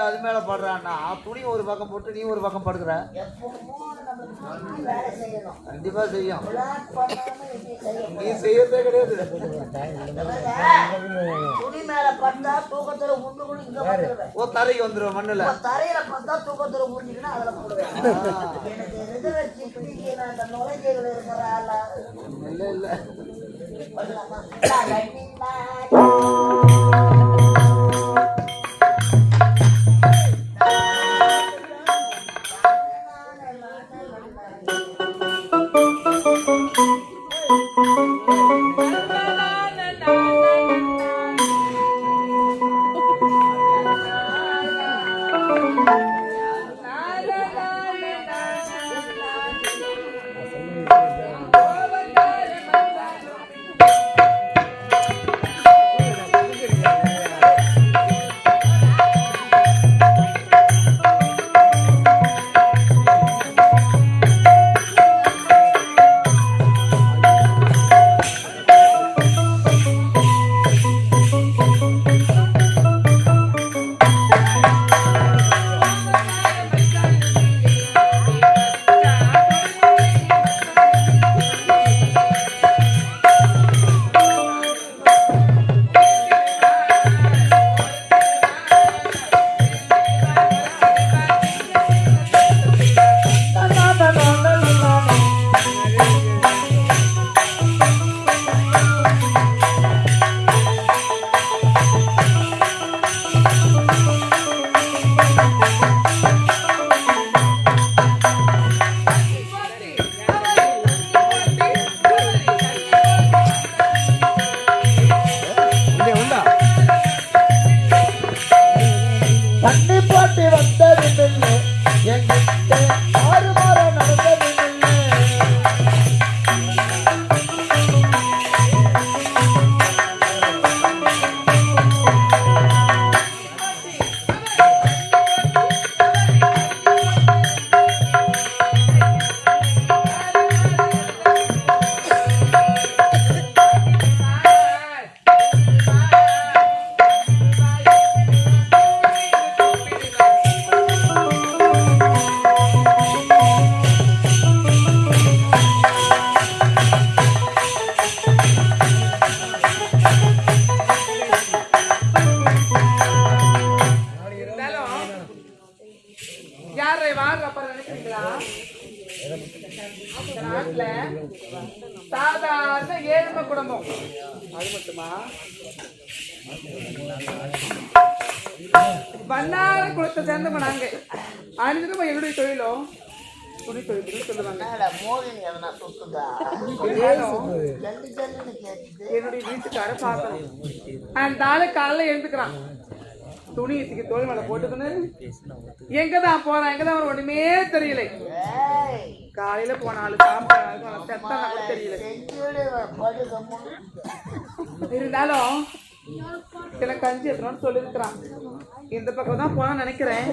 அது மேல படுறான்னா துணி ஒரு பக்கம் போட்டு நீ ஒரு பக்கம் படுக்கிற. கண்டிப்பா செய்யும். நீ செய்யறதே கிடையாது. துணி மேல பட்டா தூக்கத்துல உண்டு ஓ தரைக்கு வந்துடும். மண்ணுல தரையில பார்த்தா தூக்கத்துல உண்டிக்கணும். அதுல போடுவேன். எனக்கு நுழைஞ்சல் இருக்கிற ஆளா இல்ல இல்ல சாதாரண ஏழ்மை குடும்பம். அது மட்டுமா வண்ணார குளத்தை சேர்ந்தவங்க நாங்க. அணிஞ்சிருமா என்னுடைய தொழிலோ துணி தொழில் சொல்லுவாங்க. என்னுடைய வீட்டுக்கார பார்க்கணும். அந்த ஆளு காலைல எழுந்துக்கிறான், துணி தூக்கி தோல் மேல போட்டுக்கன்னு எங்கதான் போறான் எங்கதான் வர ஒண்ணுமே தெரியல. காலையில போனாலும் சாப்பிட்டாலும் தெரியல. இருந்தாலும் சில கஞ்சி எடுத்துன்னு சொல்லிருக்கிறான். இந்த பக்கம் தான் போனா நினைக்கிறேன்.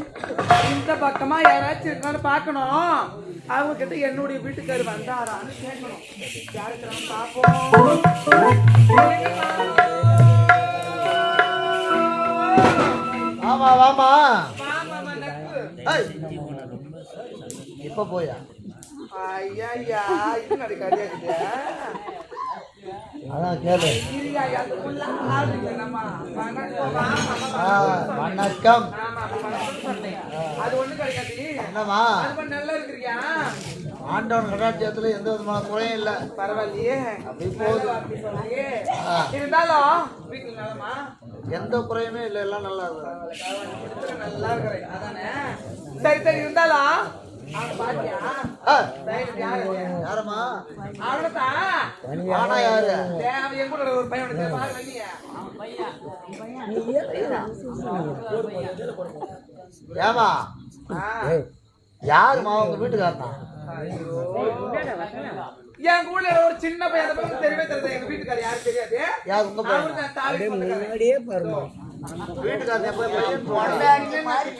இந்த பக்கமா யாராச்சும் இருக்கான்னு பாக்கணும். அவங்க கிட்ட என்னுடைய வீட்டுக்காரு வந்தாரான்னு கேட்கணும். யாருக்கிறான்னு பாப்போம். ஆமா வாமா இப்ப போயா ஐயா இது நடக்காது. அதான் கேளு. வணக்கம். அது ஒண்ணு கிடைக்காது. என்னமா நல்லா இருக்கிறியா? ஆண்டவன் கடாட்சியத்துல எந்த விதமான குறையும் இல்ல. பரவாயில்லையே, அப்படி போகுது. இருந்தாலும் வீட்டுல நலமா? எந்த குறையுமே இல்ல, எல்லாம் நல்லா இருக்கு. நல்லா இருக்கிறேன் அதானே. சரி சரி, இருந்தாலும் யாரம்மா? அவனதான் யாரு? என் கூட ஒரு பையன். ஏமா யாருமா உங்க வீட்டுக்காரனா? என் கூட ஒரு சின்ன பையன் தெரியவே தெரியாது. எங்க வீட்டுக்காரர் யாரும் தெரியாது. யார் உங்க பையன்? முன்னாடியே பாருங்க. வீட்டுக்காரன் எப்ப பையன் சொல்றான். பொண்டாட்டி மாதிரி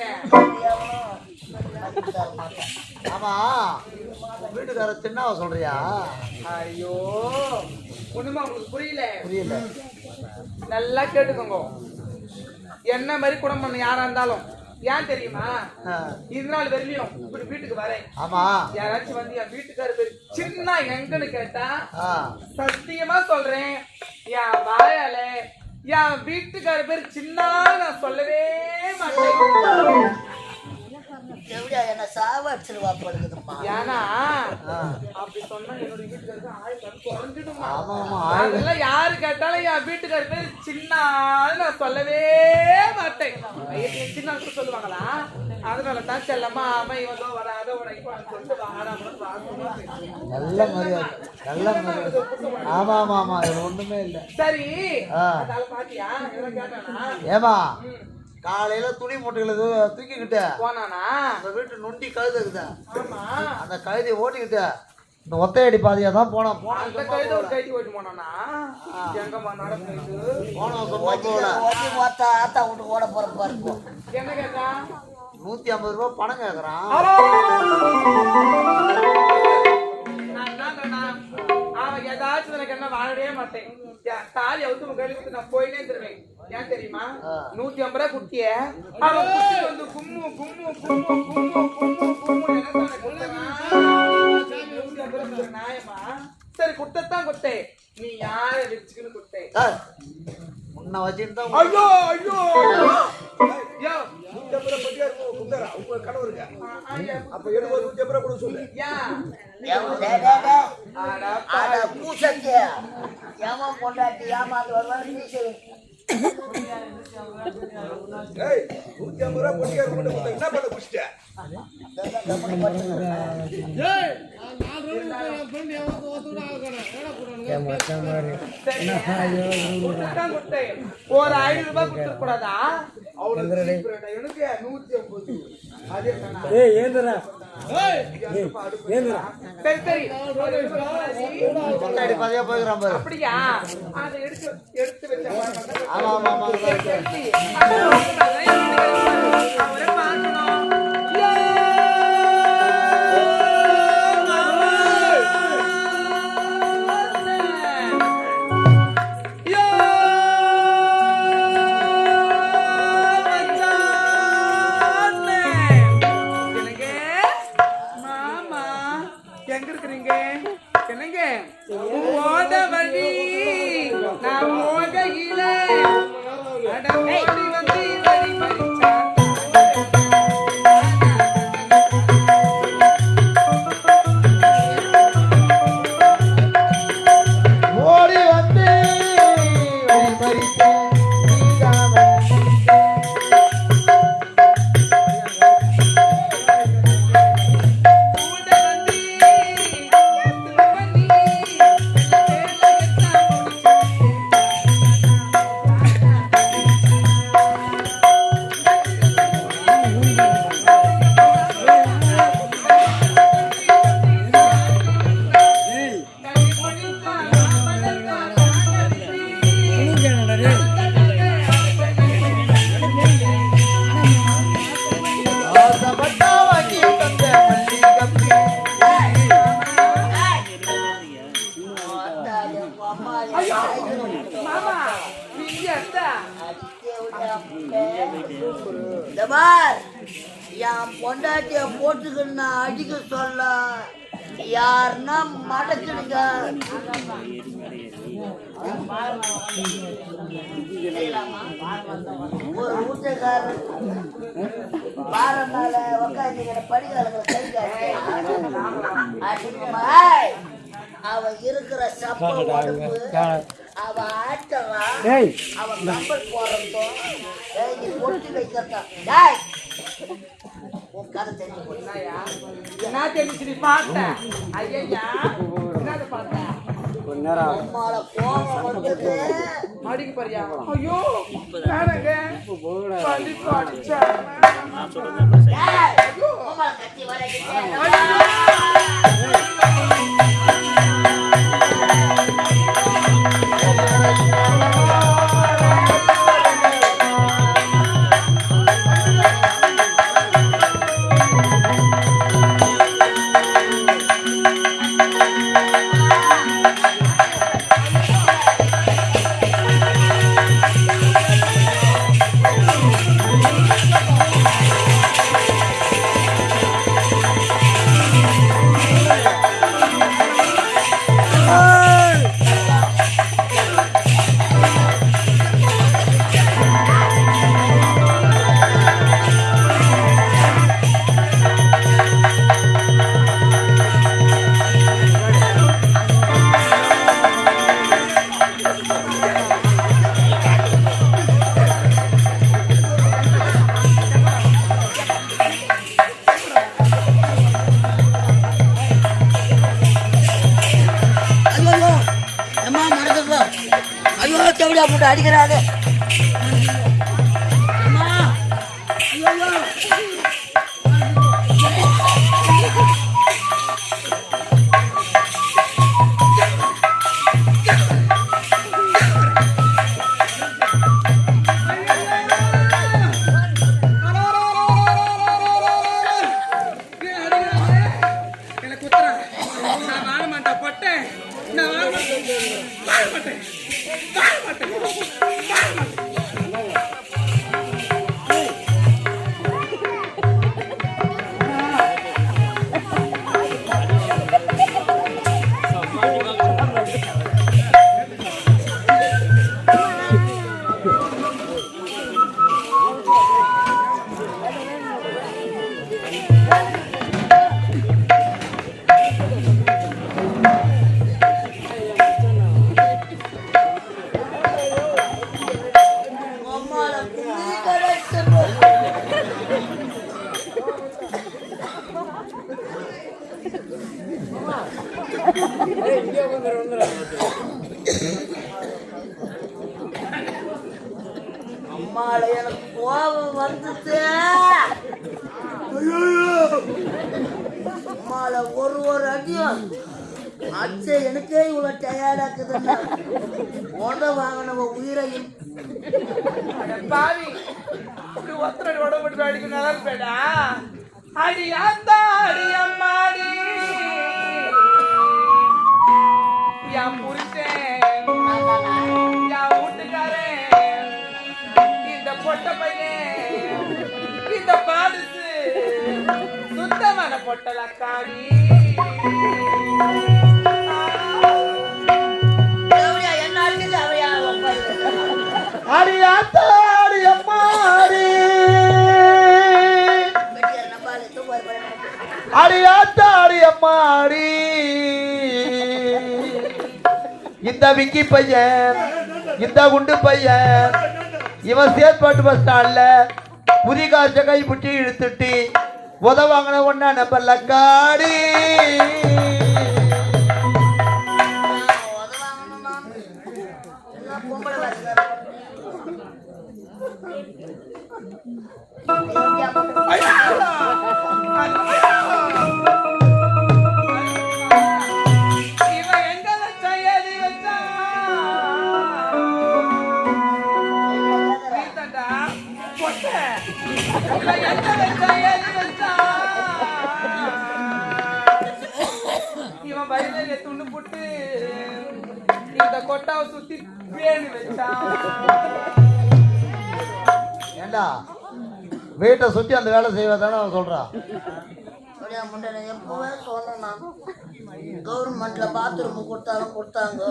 எவனும் மதிப்பு தர மாட்டான். ஆமா வீட்டுக்கார சின்னவ சொல்றியா? ஐயோ ஒண்ணுமா உங்களுக்கு புரியல? புரியல. நல்லா கேட்டுக்கோங்க. என்ன மாதிரி குடும்பம் பண்ண யாரா இருந்தாலும் ஏன் தெரியுமா? இது நாள் வரையிலும் இப்படி வீட்டுக்கு வரேன். ஆமா யாராச்சும் வந்து என் வீட்டுக்கார பேரு சின்ன எங்கன்னு கேட்டா ஆ. சத்தியமா சொல்றேன், என் வாயால என் வீட்டுக்கார பேர் சின்ன நான் சொல்லவே மாட்டேன். எப்படியா என்ன சாவடிச்சிருவா படுக்குதுப்பா. ஏன்னா ஆ. அப்படி சொன்னா என்னோட வீட்டுக்காருக்கு ஆயுள் கணக்கு குறைஞ்சிடுமா? ஆமா ஆமா ஆயுள். அதெல்லாம் யாரு கேட்டாலும் என் வீட்டுக்கார பேர் சின்ன நான் சொல்லவே மாட்டேன். சின்ன சொல்லுவாங்களா? அதனால தான் செல்லம்மா அவன் இவதோ வராத உனக்கு சொல்லிட்டு வாடாம நல்ல மரியாதை நல்ல மரியாதை. ஆமா ஆமா ஆமா இது ஒண்ணுமே இல்ல. சரி ஆ. அதால பாத்தியா என்ன கேட்டானா? ஏமா காலையில துணி மூட்டைகளை தூக்கிக்கிட்ட போனானா? அந்த வீட்டு நொண்டி கழுது இருக்குதா? ஆமா அந்த கழுதையை ஓட்டிக்கிட்ட இந்த ஒத்தையடி பாதையா தான் போனா அந்த கைது ஒரு கைதி ஓட்டி போனானா? எங்கம்மா நடக்குது? போன சும்மா போகல. ஓட்டி பார்த்தா ஆத்தா விட்டு ஓட போறப்பா இருக்கும். என்ன கேட்டா? 150 ரூபாய் பணம் கேக்குறான். நான் என்ன சொன்னா? அவன் ஏதாச்சும் எனக்கு என்ன வாழவே மாட்டேன். தாலி அவுத்து கழிவுக்கு நான் போயினே தருவேன். ஏன் தெரியுமா? 150 ரூபாய் குட்டிய அவன் குட்டி வந்து கும்மு கும்மு கும்மு கும்மு கும்மு கும்மு என்ன கொடுத்தனா? 150 ரூபாய் நியாயமா? சரி குட்டத்தான் குட்டே. நீ யார வச்சுக்கின்னு குட்டே? உன்னை வச்சுட்டு தான் ஐயோ ஐயோ யோ அப்ப எனக்கு ஒரு 150 ரூபாய் கொடுக்க சொல்லு. யா அட பூசத்தி ஏமா பொண்டாட்டி ஏமாந்து வருவான்னு பேசுவேன். ஏய் 150 ரூபாய் பொட்டியார் மட்டும் கொடுத்தா என்ன பண்ண குடிச்சிட்ட? ஒரு 500 ரூபாய் கொடுத்துட கூடாதா? எனக்கு 150. அதே சரி சரி ஒத்தையடி பாதையா போய்க்கிறான் பாரு. அப்படியா? அதை எடுத்து வச்ச ஆமா ஆமா ஆமா அவரை பார்க்கணும். எங்க இருக்கிறீங்க? என்னங்க ஓட வழி நான் ஓடையில அட ஓடி வந்து வழி பறிச்சா ஓடி வந்து வழி பறித்து மாமா நீங்க எத்தா இந்த பார் என் பொண்டாட்டிய போட்டுக்கன்னு அடிக்க சொல்ல யாருன்னா மடக்கிடுங்க. ஒரு வீட்டுக்காரர் பாரந்தால உக்காந்துக்கிற படிக்காலங்களை கை அவ இருக்கிற சப்ப உடம்பு அவ ஆட்டலாம் அவ கம்பல் போறதும் நீ பொட்டி வைக்கிறதா உன் கதை தெரிஞ்சு போய் என்ன தெரிஞ்சு பார்த்தேன்? ஐயா என்னது பார்த்தேன்? அம்மால கோபம் வந்தது அடிக்க பாரியா? ஐயோ வேணாங்க பள்ளிக்கு அடிச்சா அம்மால கத்தி வரைக்கும் தேவையா போட்டு அடிக்கிறாங்க. அம்மால எனக்கு கோபம் வந்துச்சு. அம்மால ஒரு அடியும் அச்சை எனக்கே இவ்வளவு டயர்டாக்குதுன்னா உத வாங்கின உயிரையும் பாவி இப்படி ஒத்தரடி உடம்பு அடிக்க நல்லா இருப்பேடா. அடி அந்த அடி அம்மாடி என் புருஷன் என் வீட்டுக்காரன் இந்த பொட்ட பையன் இந்த பாடுசு சுத்தமான பொட்டலக்காடி. என்ன அடிக்குது அவையா அடியாத்தாடி அம்மாடி அடியாத்தாடி அம்மாடி. இந்த விக்கி பையன் இந்த குண்டு பையன் இவன் சேத்பாட்டு பஸ் ஸ்டாண்ட்ல புதி காச கை பிடிச்சி இழுத்துட்டு உத வாங்கின ஒன்னா நம்ம லக்காடி. இவன் வயல துண்டு போட்டு இந்த கொட்டாவை சுத்தி பேணி வச்சான். ஏண்டா வீட்டை சுத்தி அந்த வேலை செய்வதானே அவன் சொல்றான். எப்பவே சொன்னேன் கவர்மெண்ட்ல பாத்ரூம் கொடுத்தாங்க.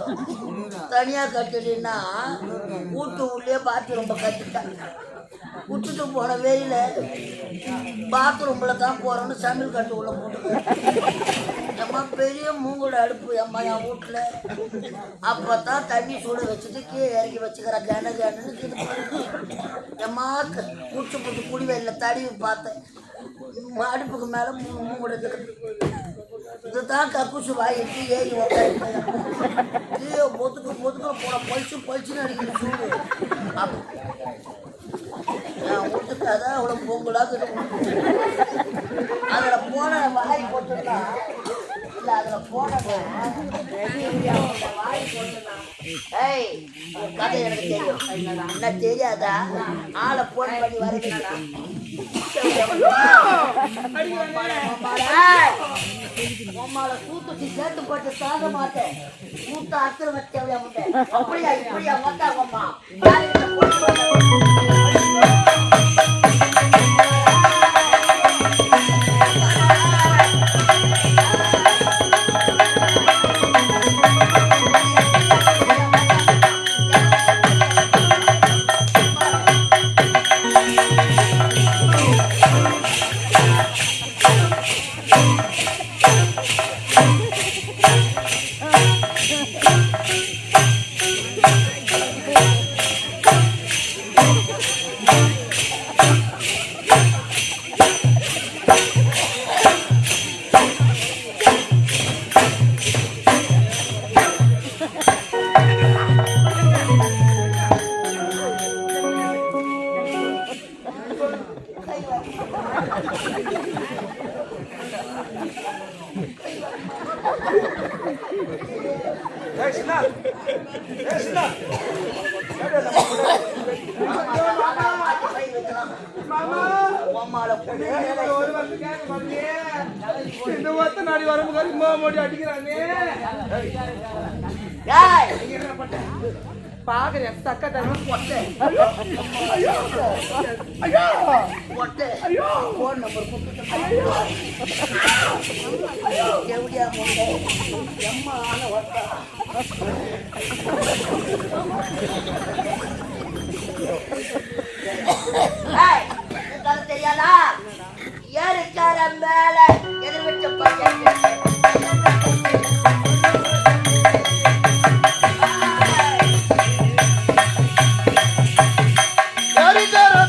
தனியா கட்டினா வீட்டு உள்ளே பாத்ரூம் கட்டிட்டாங்க. விட்டுட்டு போன வெயில பாத்ரூம்ல தான் போறோம்னு சமையல் கட்டு உள்ள போட்டு எம்மா பெரிய மூங்கோட அடுப்பு எம்மா என் வீட்டுல. அப்பதான் தண்ணி சூட வச்சுட்டு கீழே இறக்கி வச்சுக்கிற கேனு எம்மா குடிச்சு போட்டு குடி வெயில தடவி பார்த்தேன். அடுப்புக்கு மேல மூங்கோட இதுதான் கக்கூசு வாயிட்டு ஏறி உட்காந்து பொதுக்கு போன பழிச்சுன்னு அடிக்கிற சூடு. என் வீட்டுக்காக அவ்வளோ பொங்கலாக அதில் போன வாய் போட்டுனா இல்லை அதில் போன வாய் போட்டுனா ஏய் கதை எனக்கு தெரியும். என்ன தெரியாதா? ஆளை போன் பண்ணி வரீங்களா? உம்மால கூத்துக்கு சேர்த்து போட்டு சாக மாட்டேன். கூத்த அர்த்தம் வச்சவையா முட்டேன். அப்படியா இப்படியா வந்தாங்கம்மா ஏய் சின்னா ஏய் சின்னா ஒரு வந்து கேட்க மாட்டியே இந்த ஒத்த நாடி வரும்போது மோடி அடிக்கிறானே என்ன பண்ண பாக்குறேன் தக்க தருவம் பொட்டை ஐயோ பொட்டை ஐயோ போன் நம்பர் எப்படியா எம்மா ஒட்டா தெரியாதா ஏறிக்கார மேல எதிர்விட்ட பையன்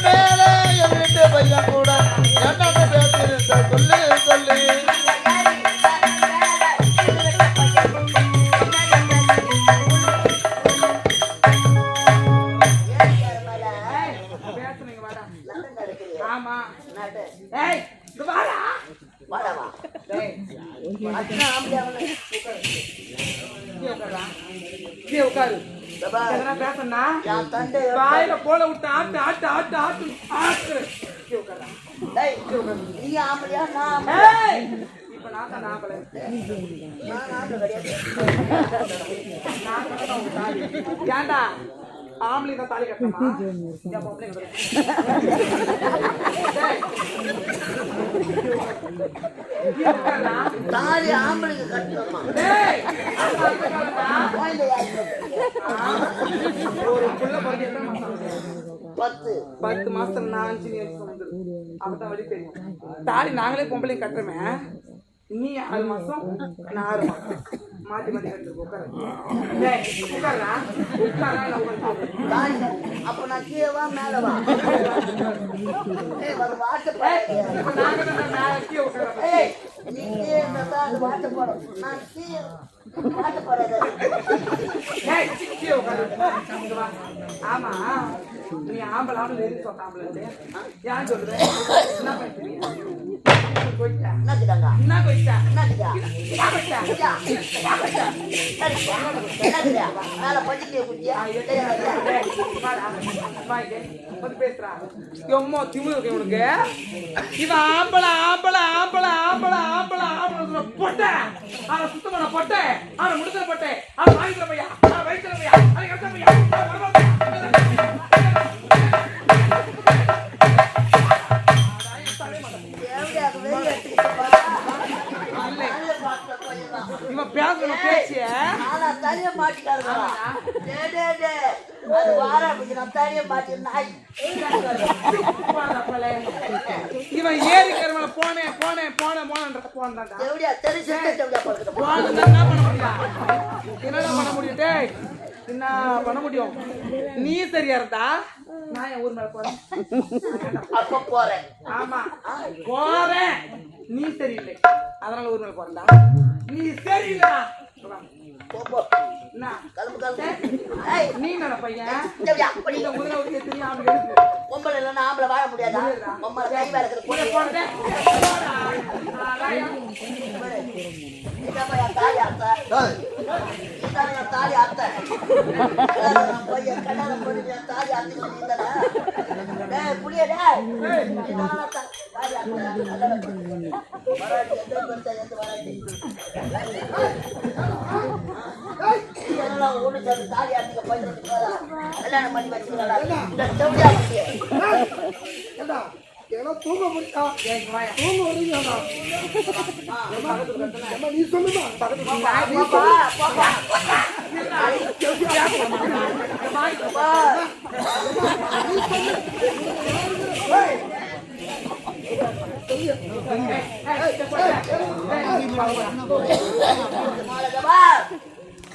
மேலே என் வீட்டு பையன் கூட என்னென்ன பேசிருந்த சொல்லு சொல்லு பேசுனீங்க வாடா ஆமா ஏய் இது வாடா வாடவா டேய் உட்காரு எதனா பேசனா என் தண்டை வாயில போல விட்டு ஆட்டு ஆட்டு ஆட்டு ஆட்டு ஆட்டு உட்காரா நீ ஆம்பளையா நான் ஏய் இப்ப நான் தான் நாம்பல நான் ஆம்பளை கிடையாது ஏண்டா ஆம்பளை தான் தாலி கட்டணுமா என் பொம்பளை தாலி ஆம்பளைக்கு கட்டணுமா ஒரு புள்ள பிறகு 10 மாசத்துல நான் 5 நீ அப்பதான் வழி தெரியும் தாலி நாங்களே பொம்பளை கட்டுறமே நீ 6 மாசம் நான் 6 மாசம் மாத்தி மாத்தி கட்டு உட்காரா அப்ப நான் கீழே வா மேல வா வாட்ட நீ கீழே வாட்ட போறோம் நான் கீழே வாட்ட போறது ஆமா நீ ஆம்பளை ஆம்பளை எதுக்கு சொல்ற ஆம்பளை ஏன் சொல்ற என்ன பண்ணுறீங்க என்னக்குதாங்க என்ன போயிட்டா என்னக்குதா என்ன மேல பஞ்சிட்டிய குடியா பேசுறா எம்மோ திமுக உனக்கு இவன் ஆம்பளை ஆம்பளை ஆம்பளை ஆம்பளை ஆம்பளை ஆம்பளை பொட்டை அவனை சுத்தம் பண்ண பொட்டை அவனை முடிக்கிற பொட்டை அவனை வாங்கிக்கிற பையா அவனை வைக்கிற பையா அவனை கட்ட பையா இவன் பேசுற பேச்சிய தனியா மாட்டிக்காரு அது வார நான் தனியா மாட்டி நாய் இவன் ஏறி கருமல போனேன் போனேன் போனேன் போனேன்ற போனதாண்டா எப்படியா தெரிஞ்சு எப்படியா படுத்து போனதா என்ன பண்ண முடியும் என்னடா பண்ண முடியும் டேய் என்ன பண்ண முடியும் நீ சரியா இருந்தா நான் என் ஊர் மேல போறேன் அப்ப போறேன் ஆமா போறேன் நீ சரியில்லை அதனால ஊர் மேல போறேன்டா நீ சரியில்லை போ என்ன கிளம்பு கிளம்பு நீ என்ன பையன் அப்படி இந்த முதல்ல ஒரு தெரியும் அவனுக்கு எடுத்து பொம்பளை இல்லைன்னா ஆம்பளை வாழ முடியாதா பொம்பளை கை வேலை போனேன் தாலி அத்தை தாலி அத்தை பையன் கல்யாணம் பண்ணி தாலி அத்தை புளிய ஒண்ணு சேர்ந்து தாலி அத்திக்க போயிட்டு கல்யாணம் பண்ணி வச்சுக்கிறாங்க தூங்க முடியா தூங்க முடியாதா நீ சொல்லுமா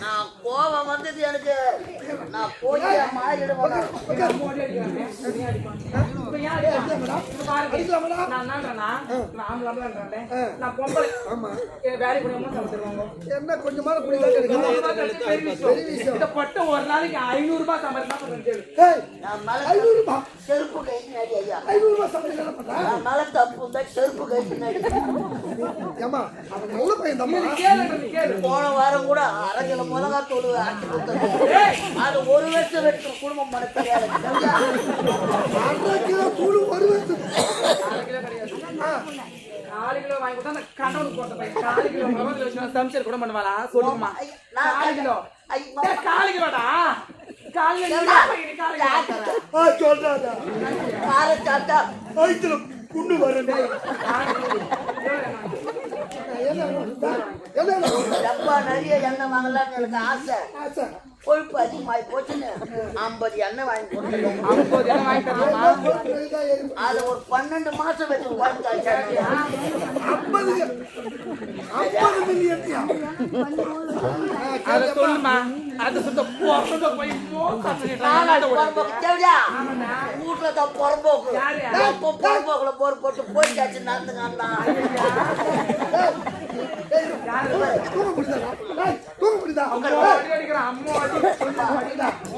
நான் கோபம் வந்தது எனக்கு கேட்கறேன். நான் போய் மாறிடுவேன் நான் மோடி அடிக்கிறேன். நீ அடிப்பான். இப்ப ஏன் அடிப்பான்? இப்ப பாருங்க. அடிக்கலாமாடா? நான் என்னன்றேன்னா, நான் ஆம்பளை. நான் பொம்பளை. ஆமா. என் வேலைக்கு போய் அம்மா சமைச்சிருவாங்க. என்ன கொஞ்சமான புரியுதா கிடைக்கும்? பெரிய விஷயம். இதை பட்டு ஒரு நாளைக்கு 500 ரூபாய் சம்பாதிச்சா கொஞ்சம் ஏய், நான் மேல 500 ரூபாய். செருப்பு கைக்கு நடி ஐயா 500 ரூபாய் சம்பளம் என்ன பண்ற? நான் மேல தப்பு தான் செருப்பு கைக்கு நடி ஏம்மா, அவன் நல்ல பையன் தாம்மா. கேளு. போன வாரம் கூட 1/2 கிலோ மிளகா தூள் அரைச்சு கொடுத்தாங்க. அது ஒரு வருஷம் வச்சு குடும்பம் பண்ண தெரியாது. 1/2 கிலோ தூள் ஒரு வருஷம். 4 கிலோ கிடையாது. 4 கிலோ வாங்கி கொடுத்தா அந்த கணவனுக்கு போட்ட பையன் 4 கிலோ மிளகாய் வச்சு சமைச்சல் கூட பண்ணுவாளா? சொல்லுமா. 4 கிலோ. 4 கிலோடா. 4 கிலோ. சொல்றாதா? கார சாத்தா வயித்துல புண்ணு வருது. என்ன டப்பா நிறைய எண்ணெய் வாங்கலாம்னு எனக்கு ஆசை. ஆச்சா? கொழுப்பு அதிகமாகி போச்சுன்னு 50 எண்ணெய் வாங்கி கொடுத்துருக்கேன். 50 எண்ணெய் வாங்கி தரலாமா? அது ஒரு 12 மாசம் வச்சு குழம்பு காய்ச்சாங்க. 50 மில்லியன்யா? அதை சொல்லுமா. அது சுத்த போறத போய் வீட்டுல தான் புறம்போக்கு புறம்போக்குல போர் போட்டு போயிட்டாச்சு நடந்துக்காண்டா. தூங்க முடியுதா? தூங்க முடியுதா? அடிக்கிறான் அம்மா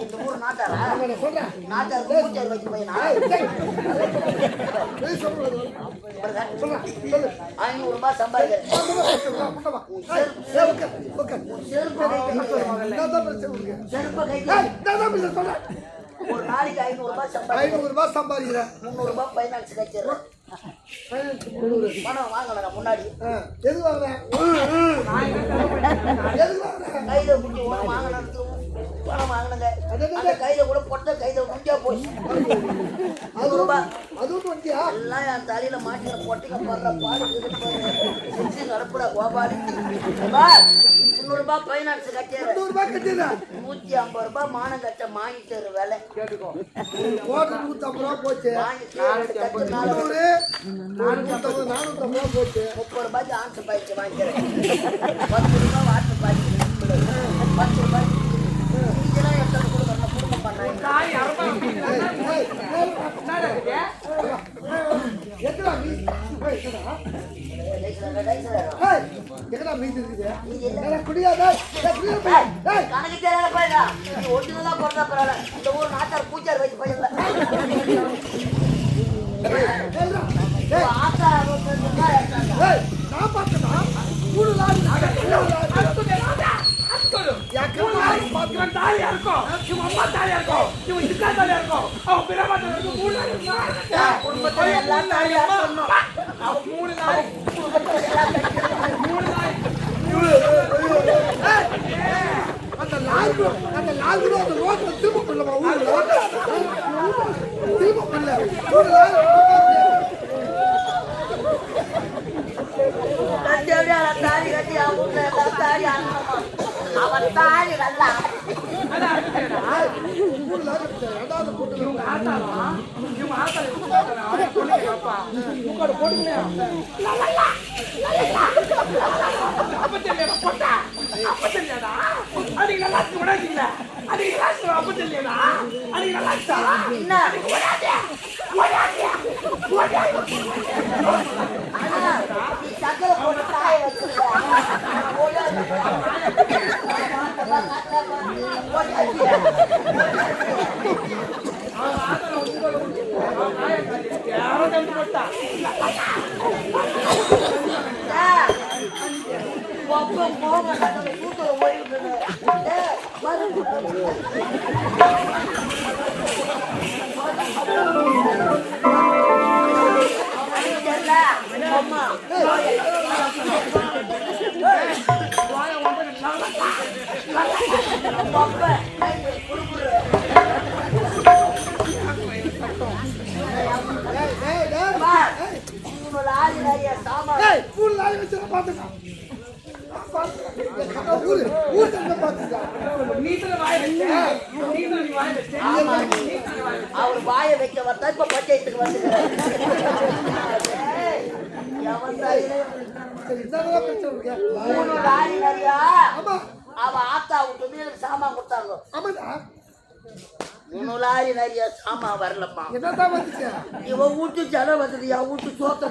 இந்த ஊர் நாட்டாரா சொல்றேன். நாட்டார் பூச்சாரி வச்சு பையனா 500 ரூபாய் சம்பாதிக்கிறேன். செருப்பை கைக்கு ஒரு நாளைக்கு 500 ரூபாய் சம்பாதிக்கிறேன். 500 ரூபாய் சம்பாதிக்கிறேன். 300 ரூபாய் பைனான்ஸ் கட்சிடுறேன். பணம் வாங்கலாம் முன்னாடி எது வாங்குறேன்? எது வாங்குறேன்? கையில குட்டி வாங்கணும் பணம் வாங்கினங்க. அந்த கையில கூட பொட்ட கையில முடிஞ்சா போச்சு. 100 ரூபாய் அதுவும் வண்டியா? எல்லாம் என் தலையில மாட்டின பொட்டிங்க போடுற பாடு நடப்புடா கோபாலி. 300 ரூபாய் பைனான்ஸ் கட்டிடுறேன். 100 ரூபாய் கட்டிடுறேன். 150 ரூபாய் மானம் கட்ட வாங்கி தரு வேலை கேட்டுக்கோ. போட்டு 150 ரூபாய் போச்சு. வாங்கி 4 கட்டு 4 450 ரூபாய் போச்சு. 30 ரூபாய்க்கு ஆன்சர் பாய்க்கு வாங்கிக்கிறேன். 10 ரூபாய் வாட்டர் பாய்க்கு 10 ரூபாய் இதெல்லாம் எடுத்து கொடுக்கணும். குடும்பம் பண்ணாங்க. தாய் அரபா என்னடா இது? எங்கடா மீ? எங்கடா? எங்கடா மீதி இருக்குது? எங்கடா குடியாதா? கணக்கு தெரியாத பையனா ஒரிஜினலா பிறந்தா பரவாயில்ல. இந்த ஊர் நாட்டார் பூச்சார் வச்சு பையன் ஆத்தா நான் பார்த்தனா மூணு நாள் இவன் தாலியா இருக்கும், இவன் அம்மா தாலியா இருக்கும், இவன் இதுக்கா தாலியா இருக்கும், அவன் பிறமா தாலியா இருக்கும். 3 நாள் குடும்பத்துல எல்லாம் தாலியா இருக்கணும். அவன் 3 நாள் 3 நாள் அந்த லால் அந்த ரோட்ல திரும்ப பண்ணலமா? ஊர்ல திரும்ப பண்ணல. மூணு நாள் தாலி கட்டி அவங்க தாலி ஆனமா அவன் தாலி நல்லா மூணு நாள் ரெண்டாவது போட்டு இவங்க ஆத்தாலும் இவங்க ஆத்தாலும் பொண்ணுங்க அப்பா உட்காடு போட்டுக்கலையா? அப்ப தெரியல போட்டா அப்ப தெரியாதா? அதுக்கு நல்லா விடாதீங்கள, அதுக்கு நல்லா அப்ப தெரியலா? அதுக்கு நல்லா என்ன நீ சக்கரை போட்டு தாயை வச்சிருக்க யாரோ கண்டு போட்டா மூணு நாள் வச்சு பாத்துக்கா. ஊர் தங்க பாத்துக்கா. நீத்துல வாய வச்சு நீத்துல நீ வாய வச்சு அவர் வாய வைக்க வந்தா இப்ப பஞ்சாயத்துக்கு வந்துக்கிறார். சரி, இதானே பிரச்சனை இருக்கு. 3 லாரி நிறையா ஆமா அவ ஆத்தா விட்டு எனக்கு சாமான் கொடுத்தாங்க. ஆமாடா. 3 லாரி நிறைய சாமா வரலப்பா. என்னதான் வந்துச்சு? இவன் வீட்டு ஜனம் வந்தது, என் வீட்டு சோத்த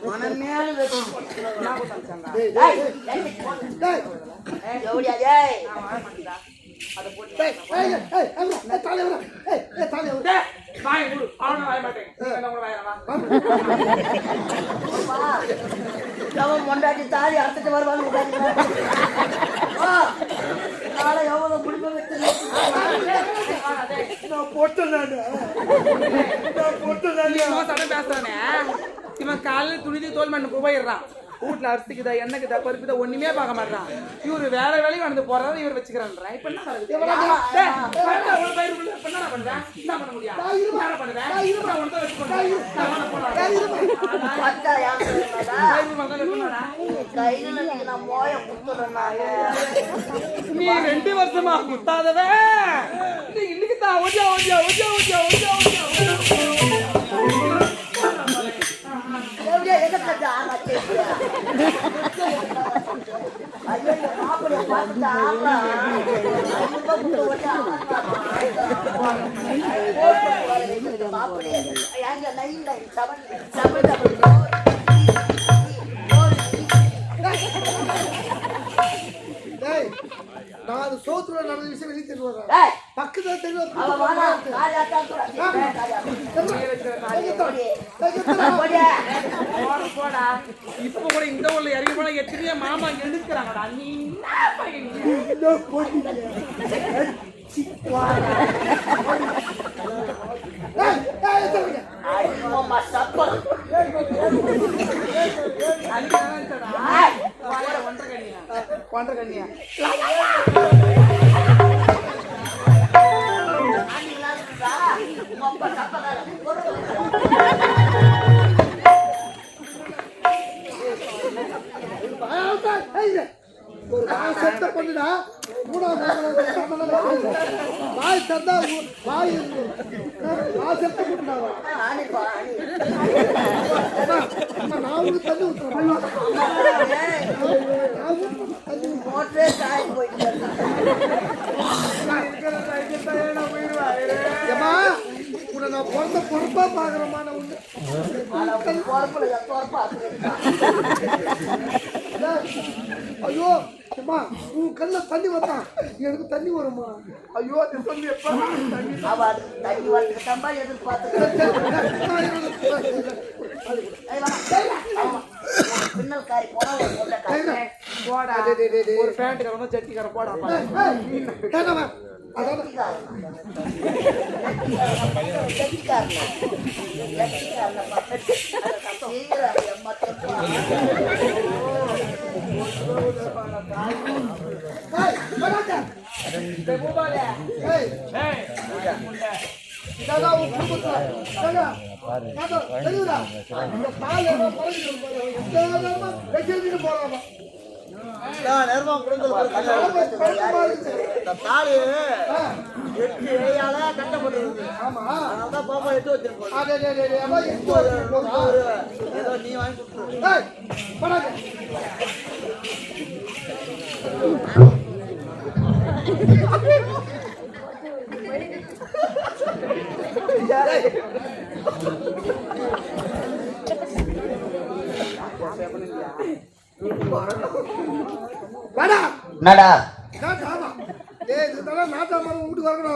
மனமேல வச்சு டேய், டேய், டேய். எவ்வளியா டேய் அதை போட்டு டேய், ஏய், ஏய், ஏய், தாலி விடு. ஏய், ஏய், தாலி விடு. வாய் மூடு. அவனை வாய மாட்டேன். என்ன கூட வாயறவா? அவன் மொண்டாட்டி தாலி அறுத்துட்டு வருவான்னு உட்காந்துக்கிறான். நாளை எவ்வளவு குடும்பம் வச்சு நான் போட்டேன் நானு. நான் போட்டேன் நானு. இவன் சண்டை பேசுறானே, இவன் காலையில துணிதி தோல் மண்ணு போயிடுறான். வீட்டுல அரிசிக்குதா எண்ணெய்க்குதா பருப்புதா ஒண்ணுமே பார்க்க மாட்டான். இவரு வேற வேலையும் வந்து போறதை இவர் வச்சுக்கிறான். இப்ப என்ன பண்றது? என்ன பண்றேன்? என்ன பண்ண முடியும்? என்ன பண்ணுவேன்? நான் உனக்கு வச்சுக்கொண்டேன். கையில நான் மோய குத்துறேன். நீ 2 வருஷமா குத்தாதவே நீ இன்னைக்கு தான் ஓடியா ஓடியா ஓடியா ஓடியா ஓடியா ஓடியா எப்படியா எதிர்த்து ஆராய்ச்சி ஐயோ மாப்பிள்ளைய பார்த்துட்டு ஆமா மாப்பிள்ளைய எங்க நைன் நைன் செவன் டேய், நான் அது சோத்துல நடந்த விஷயம் வெளியே தெரிஞ்சு வரேன். பக்கத்துல தெரிஞ்சு போடா. இப்ப கூட இந்த ஊர்ல இறங்கி போனா எத்தனையோ மாமா எழுதுக்கிறாங்கடா. நீ என்ன பையன்? ஒன்றரை கண்ணியா ஒரு வாய் செத்த பொண்ணுடா. மூணாவது வாய் செத்தா வாய் செத்த பொண்ணுடா. நான் உனக்கு தண்ணி ஊற்றுறேன். மோட்டரே காய் போயிட்டு ஏமா உன்னை நான் பிறந்த பொறுப்பா பாக்குறமான ஒண்ணு. ஐயோ அம்மா உன் கண்ணுல தண்ணி வந்தான், எனக்கு தண்ணி வருமா? ஐயோ அது சொல்லி எப்ப தண்ணி வரத்துக்கு தம்பா பின்னல் காரி போனா போடா. ஒரு பேண்ட் கரணும் சட்டி கரை போடா. நேரமா தாலி 8 ஏயால கட்டப்பட்டிருக்கு. ஆமா அதான் பாப்பா 8 வச்சிருக்கோம். ஏதோ நீ வாங்கி கொடுத்துரு.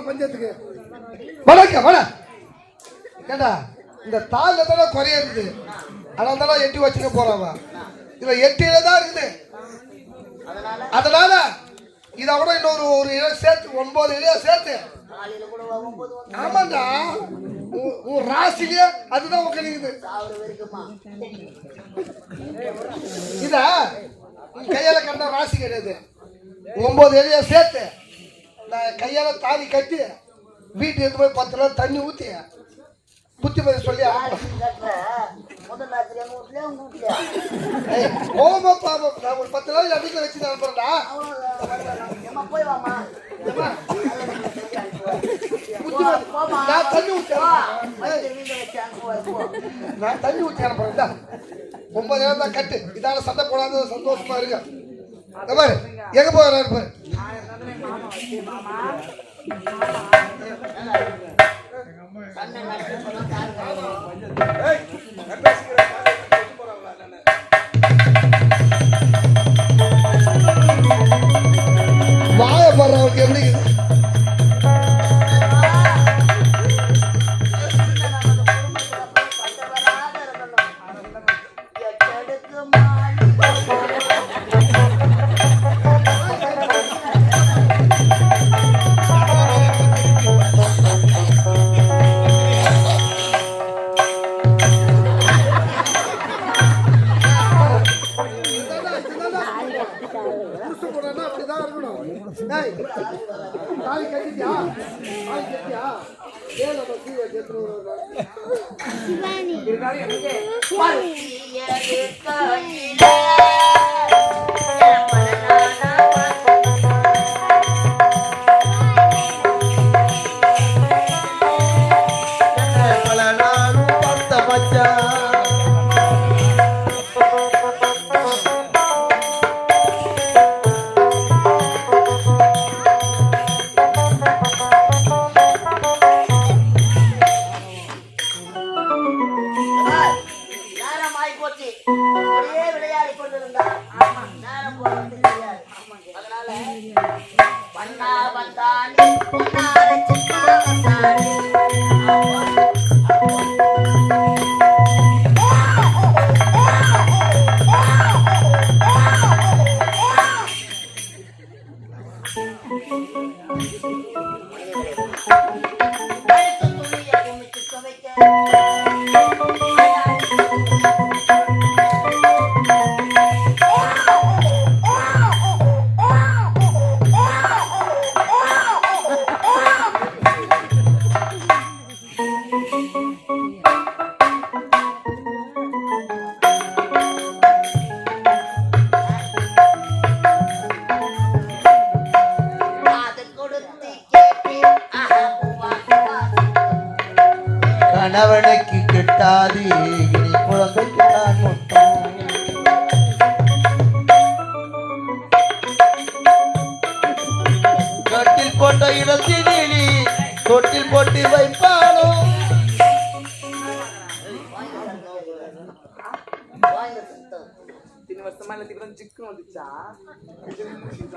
பஞ்சாயத்துக்கு வணக்கம் வண கேட்டா இந்த தாள்ல தானே குறைய இருக்குது. அதனால எட்டி வச்சுக்க போறாவ. இதுல 8 இலை தான் இருக்குது. அதனால இதை விட இன்னொரு ஒரு இலை சேர்த்து 9 இலையா சேர்த்து. ஆமாண்டா உன் ராசிலேயே அதுதான் உட்காந்துக்குது. இத கையால கண்ட ராசி கிடையாது. 9 இலையா சேர்த்து நான் கையால தாலி கட்டி வீட்டுக்கு எடுத்து போய் 10 நாள் தண்ணி ஊத்தி புத்தி பதில் சொல்லி ஓமா பாபா நான் ஒரு 10 நாள் என் வீட்டில் வச்சு அனுப்புறேன்டா. நான் தண்ணி ஊற்றி அனுப்புறேன். 9 நேரம் தான் கட்டு. இதால சண்டை போடாத சந்தோஷமா இருக்கு. எங்க போறாரு பாரு. நான் இருந்தாலும் எங்க மாமா வச்சு மாமா கண்ணை நட்டு போனா கால் கழுவணும். வாய போடுறவங்க எப்படி இருக்குது? புருஷ போனா அப்படிதான் இருக்கணும். டேய், தாலி கட்டிட்டியா? தாலி கட்டியா? ஏன் நம்ம கீழே கேட்கணும்? இருந்தாலும் எனக்கு பல நாளும் பார்த்த மச்சான் நேரம் ஆகி போச்சு. அப்படியே விளையாடி கொண்டிருந்தா நேரம் போறது தெரியாது. அதனால வந்தா வந்தானே பொன்னார சித்தா வந்தானே. அழுத்த துணியை குமிச்சு துவைக்க அது கொடுத்து கேட்டு கணவனுக்கு கிட்டாது இனி குழந்தைக்கு தான் மொத்தம் கட்டில் போட்ட இடத்திலே தொட்டில் போட்டு வைப்பாளோ தின்னு வருஷமா இல்ல திக்கு ஜிக்கு வந்துச்சா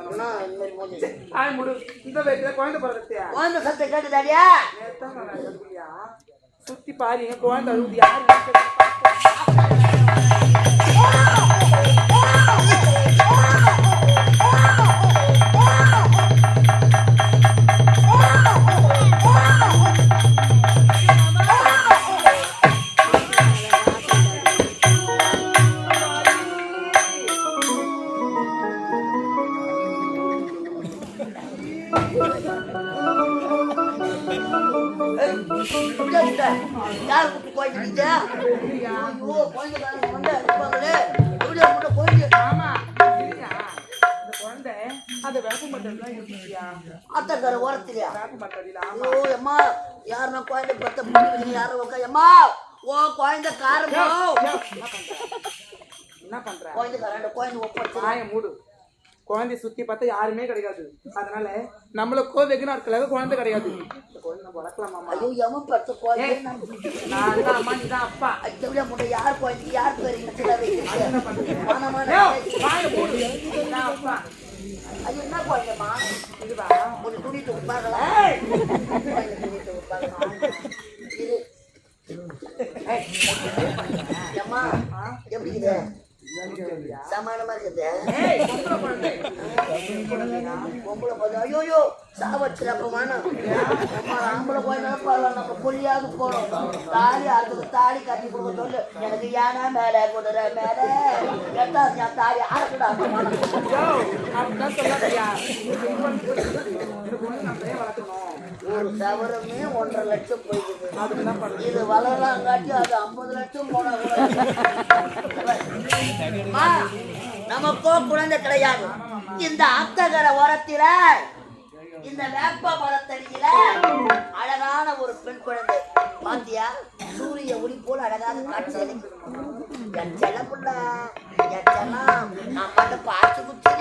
குழந்தை ஆய் முடு இந்த வயசுல குழந்தை பிறந்துட்டியா சத்தம் கேட்டுதாடியா? நேத்தான் நான் அழுகுறியா சுத்தி பாரு என் குழந்தை அழுகுது யாரு யார் கூப்பிட்டு போயிட்டு குழந்தைக்காரங்க வந்து இருப்பாங்களே எப்படியா கூட்ட போயிட்டு ஆமா இல்லையா இந்த குழந்தை அது வேப்ப மட்டம் தான் இருந்துச்சியா அத்தக்கார ஓரத்துலையா? வேப்ப மட்டடியில ஆமா ஐயோ அம்மா யாருன்னா குழந்தை பெத்த பிடிக்கிறீங்க யாரும் உட்கா அம்மா ஓ குழந்தை காரமோ என்ன பண்ற குழந்தை கார குழந்தை ஒப்படைச்சு வாயை மூடு குழந்தைய சுத்தி பார்த்தா யாருமே கிடையாது அதனால நம்மள வெகுனா இருக்கல குழந்தை கிடையாது இந்த குழந்தை நம்ம வளர்க்கலாமா ஐயோ எவன் பெத்த குழந்தை நான் தான் அம்மா நீ தான் அப்பா ஐயா முட்டை யார் குழந்தை யார் பேர் என்ன வைக்கிறீங்க? பண்றீங்க மானமான வாயை மூடு நான் அப்பா ஐயோ என்ன குழந்தைமா இதுவா ஒரு துணி துப்பாங்களா துணி துப்பாங்களா இது அம்மா எப்படி இது சமானமா இருக்குது பொம்பளை போதும் ஐயோ சாவச்சிரப்பமான ஆம்பளை போய் நினைப்பாரு நம்ம புள்ளியாவது போறோம் தாலி அதுக்கு தாலி கட்டி கொடுக்க சொல்லு எனக்கு யானை மேல குதிரை மேல எட்டாவது என் தாலி அறக்கூடா அப்படிதான் சொல்லாதயா ஒரு சவரமே 1.5 லட்சம் போயிடுது அதுக்குதான் பண்றது இது வளரலாங்காட்டி அது 50 லட்சம் போனா கூட நமக்கோ குழந்தை கிடையாது. இந்த அத்தகர ஓரத்தில இந்த வேப்ப மரத்தடியில அழகான ஒரு பெண் குழந்தை பாத்தியா சூரிய ஒளி போல் அழகான காட்சி அளிக்கும். என் செல்லப்புள்ள என் செல்லம் அம்மாட்ட பாட்டு குச்சி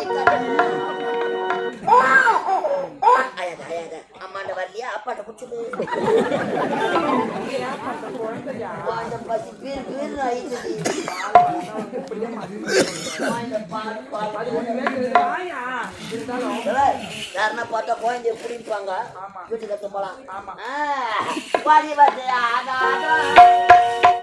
அழகா அழகா அம்மாண்ட வரலையா அப்பாட்ட பிடிச்சது அந்த பசி பேர் பேர் ஆயிடுச்சு யாருன்னா பார்த்தா குழந்தைய பிடிப்பாங்க வீட்டுக்கு போலாம் வாடி வந்து